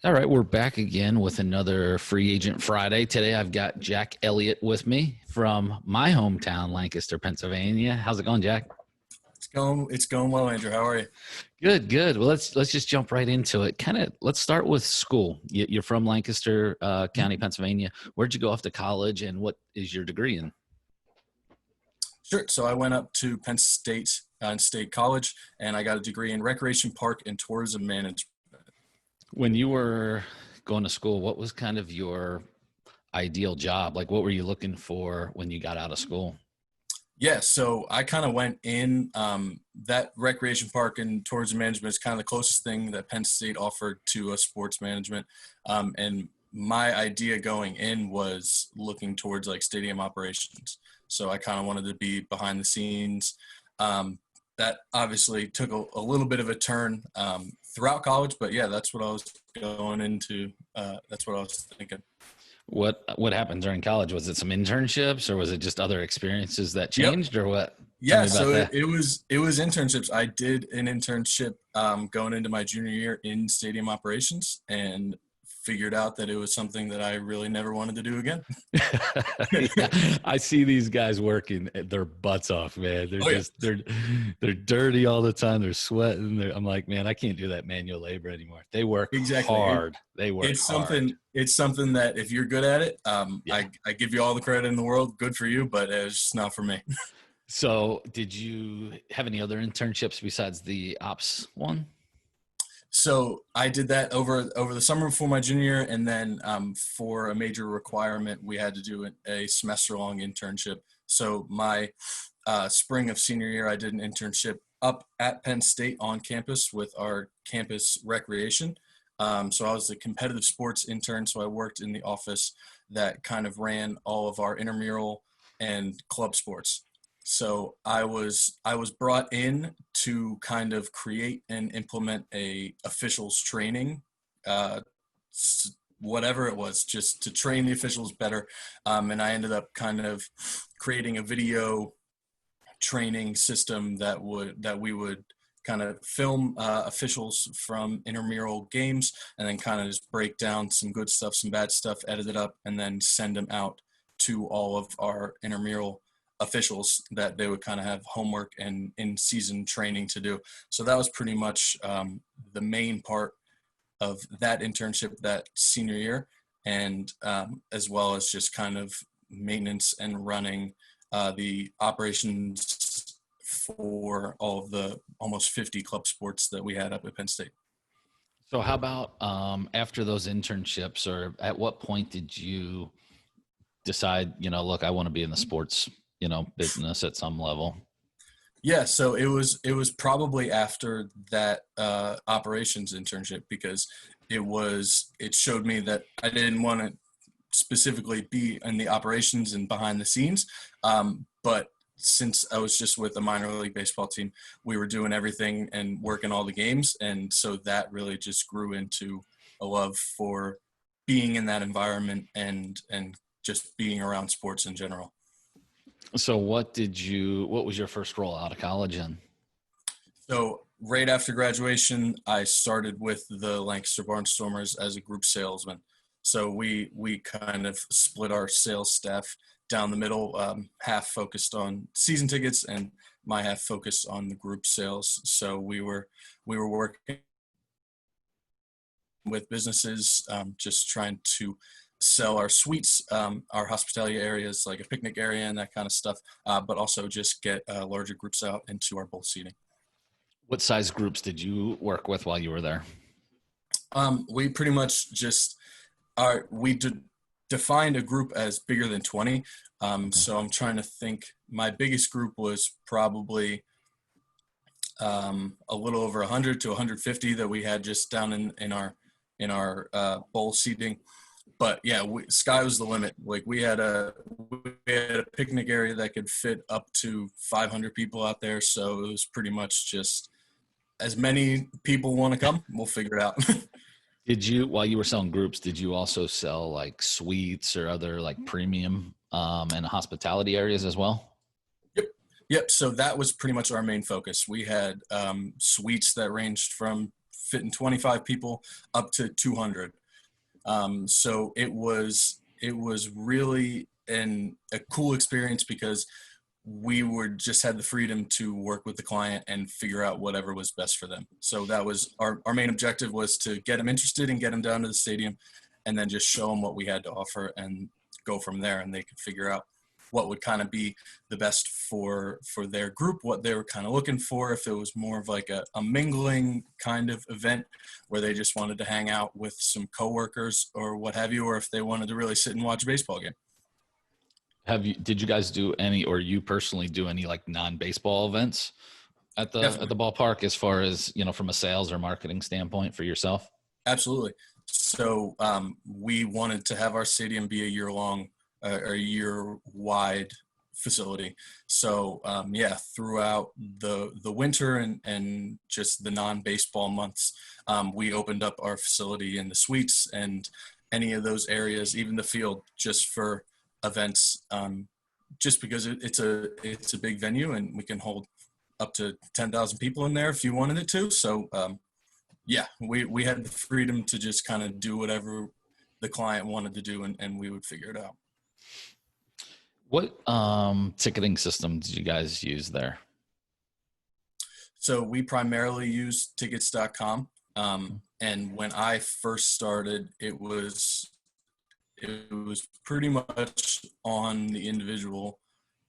All right, we're back again with another Free Agent Friday. Today I've got Jack Elliott with me from my hometown, Lancaster, Pennsylvania. How's it going, Jack? It's going well, Andrew. How are you? Good, good. Well, let's just jump right into it. Let's start with school. You're from Lancaster County, Pennsylvania. Where'd you go off to college, and what is your degree in? Sure. So I went up to Penn State State College, and I got a degree in recreation park and tourism management. When you were going to school, what was kind of your ideal job? Like, what were you looking for when you got out of school? Yeah, so I kind of went in that recreation park and tourism management is kind of the closest thing that Penn State offered to a sports management. And my idea going in was looking towards like stadium operations. So I kind of wanted to be behind the scenes. That obviously took a little bit of a turn throughout college, but yeah, that's what I was going into. That's what I was thinking. What happened during college? Was it some internships, or was it just other experiences that Yep. changed, or what? Tell Yeah, me about so that. it was internships. I did an internship going into my junior year in stadium operations and figured out that it was something that I really never wanted to do again. Yeah, I see these guys working their butts off, man. They're Oh yeah, just they're dirty all the time. They're sweating. I'm like, man, I can't do that manual labor anymore. They work exactly. hard. They work It's hard. something that if you're good at it, Yeah. I give you all the credit in the world. Good for you, but it's just not for me. So, did you have any other internships besides the ops one? So I did that over the summer before my junior year, and then for a major requirement, we had to do a semester-long internship. So my spring of senior year, I did an internship up at Penn State on campus with our campus recreation. So I was the competitive sports intern, so I worked in the office that kind of ran all of our intramural and club sports. So I was brought in to kind of create and implement a officials training, uh, whatever it was, just to train the officials better. And I ended up kind of creating a video training system that we would kind of film officials from intramural games and then kind of just break down some good stuff, some bad stuff, edit it up, and then send them out to all of our intramural officials that they would kind of have homework and in-season training to do. So that was pretty much the main part of that internship that senior year, and as well as just kind of maintenance and running the operations for all of the almost 50 club sports that we had up at Penn State. So, how about after those internships, or at what point did you decide, look, I want to be in the sports, business at some level? Yeah, so it was probably after that operations internship because it showed me that I didn't want to specifically be in the operations and behind the scenes, but since I was just with a minor league baseball team, we were doing everything and working all the games, and so that really just grew into a love for being in that environment and just being around sports in general. So, what was your first role out of college in? So right after graduation, I started with the Lancaster Barnstormers as a group salesman. So we kind of split our sales staff down the middle, half focused on season tickets and my half focused on the group sales. So we were working with businesses, just trying to sell our suites, our hospitality areas like a picnic area and that kind of stuff, but also just get larger groups out into our bowl seating. What size groups did you work with while you were there? We pretty much just defined a group as bigger than 20. So I'm trying to think. My biggest group was probably a little over 100 to 150 that we had just down in our bowl seating. But yeah, sky was the limit. Like we had a picnic area that could fit up to 500 people out there. So it was pretty much just as many people want to come, we'll figure it out. While you were selling groups, did you also sell like suites or other like premium and hospitality areas as well? Yep. Yep. So that was pretty much our main focus. We had suites that ranged from fitting 25 people up to 200. So it was really a cool experience because we just had the freedom to work with the client and figure out whatever was best for them. So that was our main objective, was to get them interested and get them down to the stadium, and then just show them what we had to offer and go from there. And they could figure out what would kind of be the best for their group, what they were kind of looking for. If it was more of like a mingling kind of event where they just wanted to hang out with some coworkers or what have you, or if they wanted to really sit and watch a baseball game. Did you guys do any, or you personally do any like non-baseball events at the ballpark, as far as, from a sales or marketing standpoint for yourself? Absolutely. So we wanted to have our stadium be a year-wide facility. So throughout the winter and just the non-baseball months, we opened up our facility in the suites and any of those areas, even the field, just for events, just because it's a big venue and we can hold up to 10,000 people in there if you wanted it to. So we had the freedom to just kind of do whatever the client wanted to do, and we would figure it out. What ticketing system did you guys use there? So we primarily use tickets.com. And when I first started, it was pretty much on the individual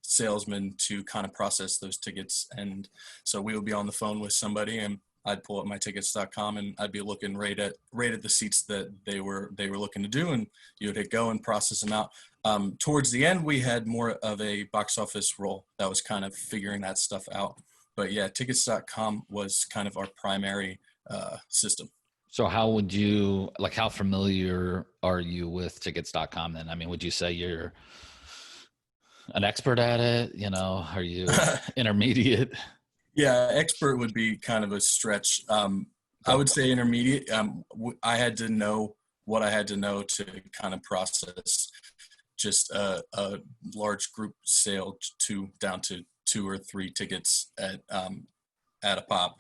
salesman to kind of process those tickets. And so we would be on the phone with somebody, and I'd pull up my tickets.com and I'd be looking right at the seats that they were looking to do, and you would hit go and process them out. Towards the end, we had more of a box office role that was kind of figuring that stuff out. But yeah, tickets.com was kind of our primary system. So how familiar are you with tickets.com then? I mean, would you say you're an expert at it? Are you intermediate? Yeah, expert would be kind of a stretch. I would say intermediate. I had to know what I had to know to kind of process just a large group sale down to 2 or 3 tickets at a pop.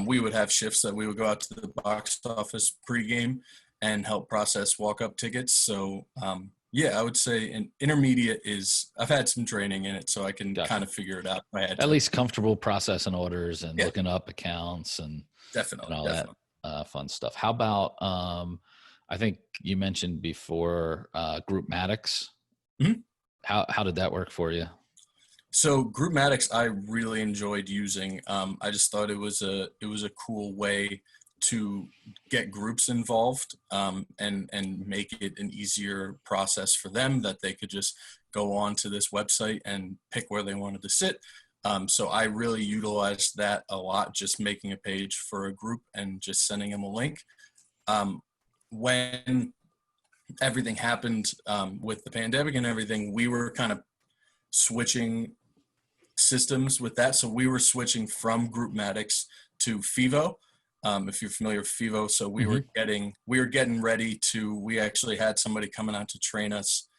We would have shifts that we would go out to the box office pregame and help process walk-up tickets. So I would say an intermediate I've had some training in it, so I can kind of figure it out. At least comfortable processing orders and looking up accounts and definitely that fun stuff. How about I think you mentioned before group Maddux. Mm-hmm. How did that work for you? So group Maddux, I really enjoyed using. I just thought it was a cool way to get groups involved and make it an easier process for them, that they could just go on to this website and pick where they wanted to sit. So I really utilized that a lot, just making a page for a group and just sending them a link. When everything happened with the pandemic and everything, we were kind of switching systems with that. So we were switching from group Maddux to Fivo. If you're familiar with Fivo. So we were getting ready to, we actually had somebody coming out to train us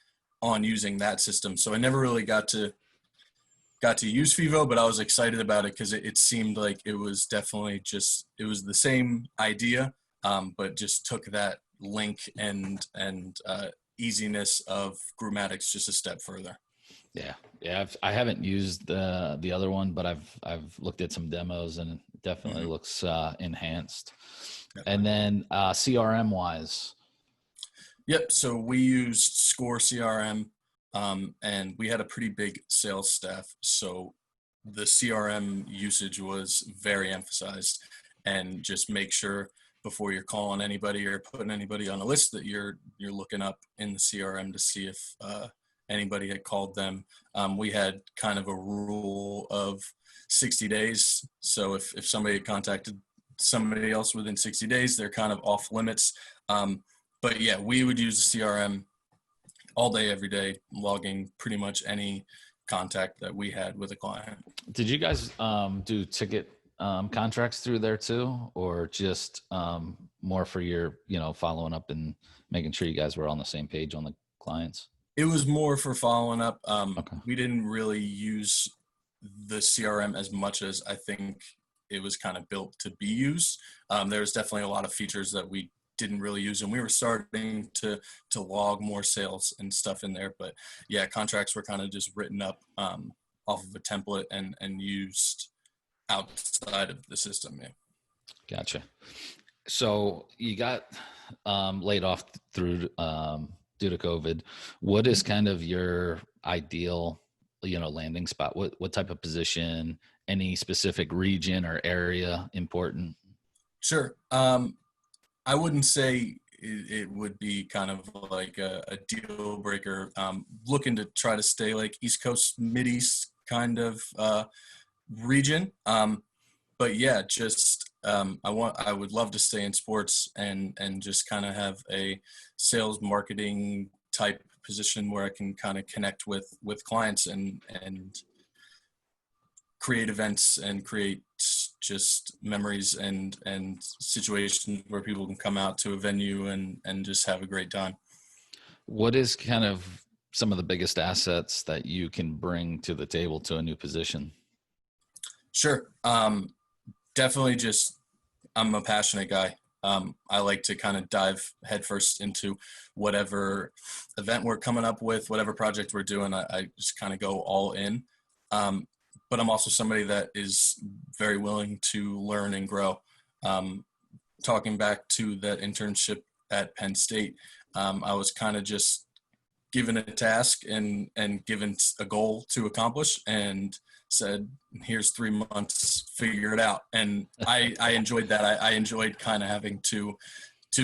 on using that system. So I never really got to use Fivo, but I was excited about it because it seemed like it was definitely it was the same idea, but just took that link and easiness of group Maddux just a step further. Yeah. I haven't used the other one, but I've looked at some demos and it definitely looks enhanced. Definitely. And then CRM wise. Yep. So we used Score CRM, and we had a pretty big sales staff. So the CRM usage was very emphasized, and just make sure before you're calling anybody or putting anybody on a list that you're looking up in the CRM to see if anybody had called them. We had kind of a rule of 60 days. So if somebody had contacted somebody else within 60 days, they're kind of off limits. But yeah, we would use the CRM all day, every day, logging pretty much any contact that we had with a client. Did you guys do ticket contracts through there too, or just more for your, following up and making sure you guys were on the same page on the clients? It was more for following up. Okay. We didn't really use the CRM as much as I think it was kind of built to be used. There was definitely a lot of features that we didn't really use, and we were starting to log more sales and stuff in there. But yeah, contracts were kind of just written up off of a template and used outside of the system. Yeah. Gotcha. So you got laid off through due to COVID. What is kind of your ideal, landing spot? What type of position? Any specific region or area important? Sure. I wouldn't say it would be kind of like a deal breaker. Looking to try to stay like East Coast, Mid-East kind of region. But yeah, just I would love to stay in sports and just kind of have a sales marketing type position where I can kind of connect with clients and create events and create just memories and situations where people can come out to a venue and just have a great time. What is kind of some of the biggest assets that you can bring to the table to a new position? Sure. Definitely just, I'm a passionate guy. I like to kind of dive headfirst into whatever event we're coming up with, whatever project we're doing. I just kind of go all in. But I'm also somebody that is very willing to learn and grow. Talking back to that internship at Penn State, I was kind of just given a task and given a goal to accomplish and said, here's 3 months, figure it out. And I enjoyed that. I enjoyed kind of having to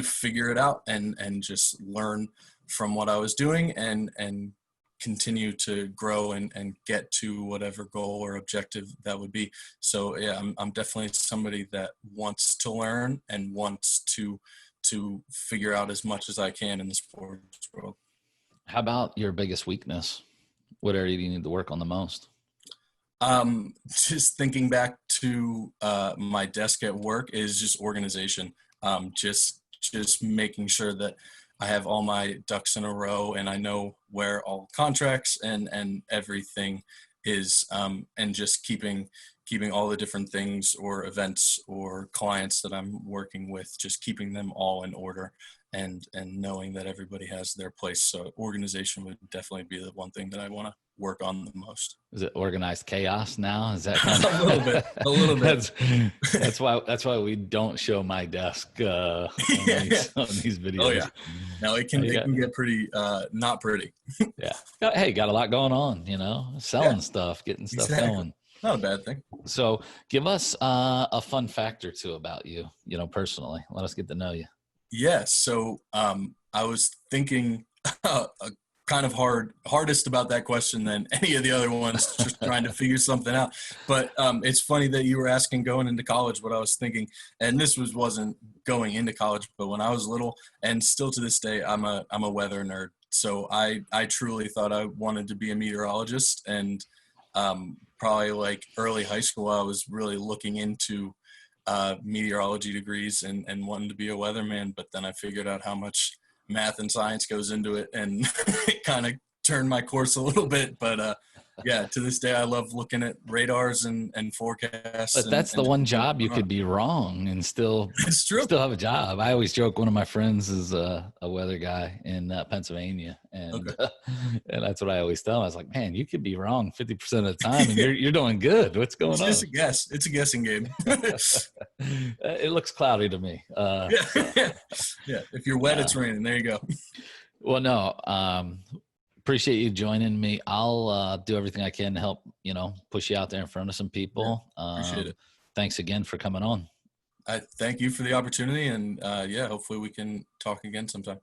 figure it out and just learn from what I was doing and continue to grow and get to whatever goal or objective that would be. So yeah, I'm definitely somebody that wants to learn and wants to figure out as much as I can in the sports world. How about your biggest weakness? What area do you need to work on the most? Just thinking back to my desk at work is just organization. Just making sure that I have all my ducks in a row and I know where all contracts and everything is, and just keeping all the different things or events or clients that I'm working with, just keeping them all in order and knowing that everybody has their place. So organization would definitely be the one thing that I want to work on the most. Is it organized chaos now? Is that kind of a little bit. That's why we don't show my desk on these videos. Oh yeah. No, it can get pretty not pretty. Yeah. Hey, got a lot going on, selling stuff, getting stuff going. Not a bad thing. So give us a fun fact or two about you, personally. Let us get to know you. Yeah. So I was thinking kind of hardest about that question than any of the other ones, just trying to figure something out. But it's funny that you were asking going into college what I was thinking. And this wasn't going into college, but when I was little and still to this day, I'm a weather nerd. So I truly thought I wanted to be a meteorologist. And probably like early high school, I was really looking into meteorology degrees and wanting to be a weatherman. But then I figured out how much math and science goes into it and it kind of turned my course a little bit. But yeah, to this day, I love looking at radars and forecasts. But that's the one job you could be wrong and still have a job. I always joke one of my friends is a weather guy in Pennsylvania. And and that's what I always tell him. I was like, man, you could be wrong 50% of the time and you're doing good. What's going on? It's just a guess. It's a guessing game. It looks cloudy to me. Yeah. If you're wet, it's raining. There you go. Well, no, appreciate you joining me. I'll do everything I can to help, push you out there in front of some people. Yeah, appreciate it. Thanks again for coming on. I thank you for the opportunity. And hopefully we can talk again sometime.